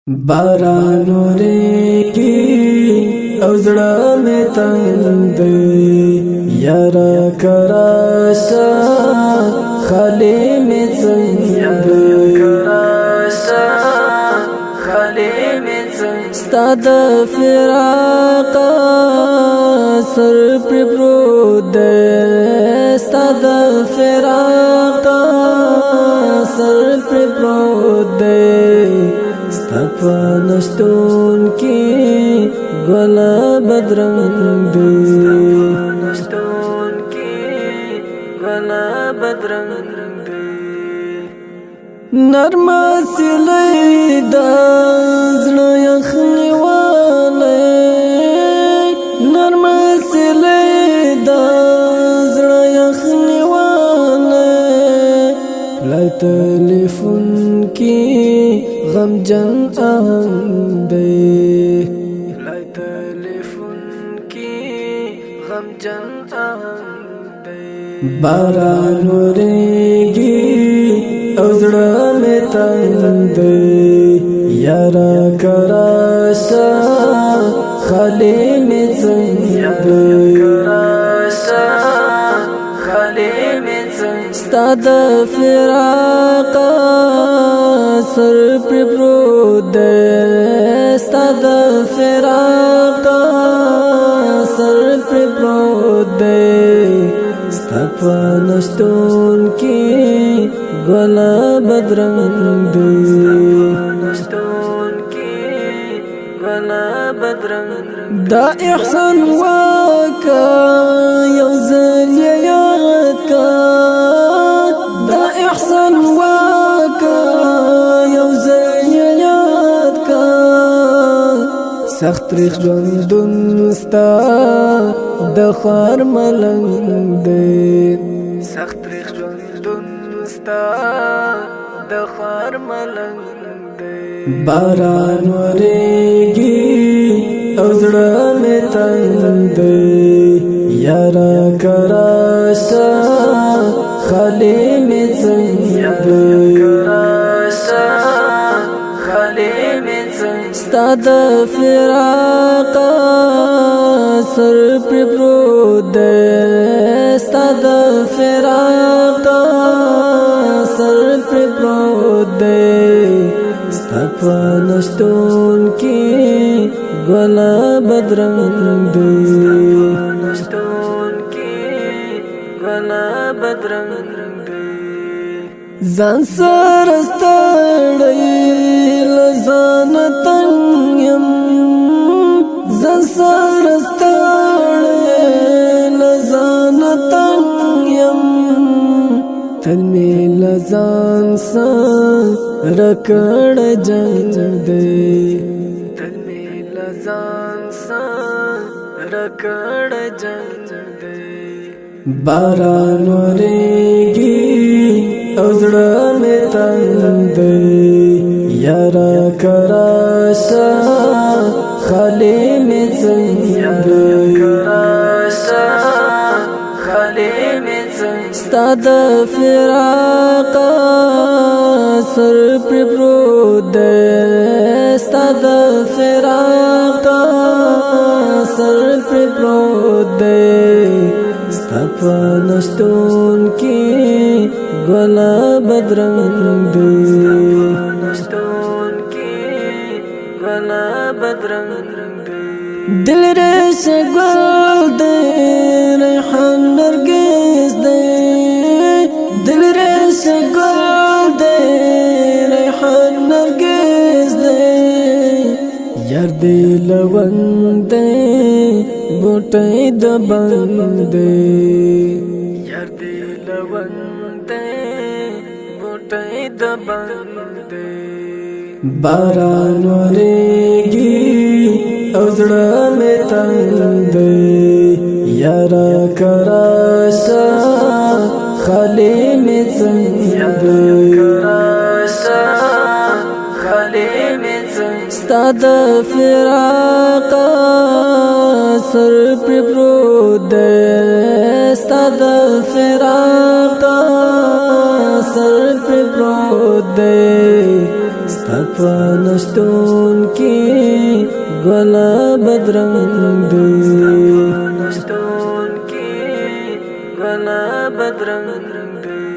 باران ورېږي او زړه مې تنګ دی یاره کراشه خالي مې څنګه ستا د فراق سر پر پروت دی ستا د فراق سر پر پروت دی ستا په نشتون کې ګله بدرنګ دی نرمه سیلۍ د زړه یخني والی نرمه سیلۍ د زړه یخني والی لای تلیفون کې غمجن آهنګ دی لای تلیفون کې غمجن آهنګ دی باران ورېږي او زړه مې تنګ دی یاره کراشه خالي مې څنګه ستا د فراق سر پر پروت دی ستا د فراق سر پر پروت دی ستا په نشتون کې ګله بدرنګ دی دا احسان واکا یو ځل یاد کا دا احسان واکا یو ځل یاد کا سخت ریخ ژوندون ستا د خوار ملنګ دی سخت ریخ ژوندون ستا د خوار ملنګ دی باران ورېږي او زړه مې تنګ دی یاره کراشه خالي مې څنګه ستا د فراق سر پر پروت دی ستا د فراق سر پر پروت دی ستا په نشتون کې ګله بدرنګ دی ځان سره ستړی له ځانه تنګ یم ځان سره ستړی له ځانه تنګ یم تل مې له ځان سره کړی جنګ دی تل مې له ځان سره کړی جنګ دی باران ورېږي او زړه مې تنګ دی یاره کراشه خالي مې څنګه ستا د فراق سر پر پروت دی ستا د فراق سر پر پروت دی ستا په نشتون کې ګله بدرنګ دی دل ریش ګل دی ریحان نرګس دی دل ریش ګل دی ریحان نرګس دی یار دی لونګ دی بوټی د بنګ دی یار دی لونګ دی بوټی د بنګ دی باران ورېږي او زړه مې تنګ دی یاره کراشه خالي مې څنګه ستا د فراق سر پر پروت دی ستا د فراق سر پر پروت دی افغانستان کی گلا بدرنگ دی افغانستان کی گلا بدرنگ دی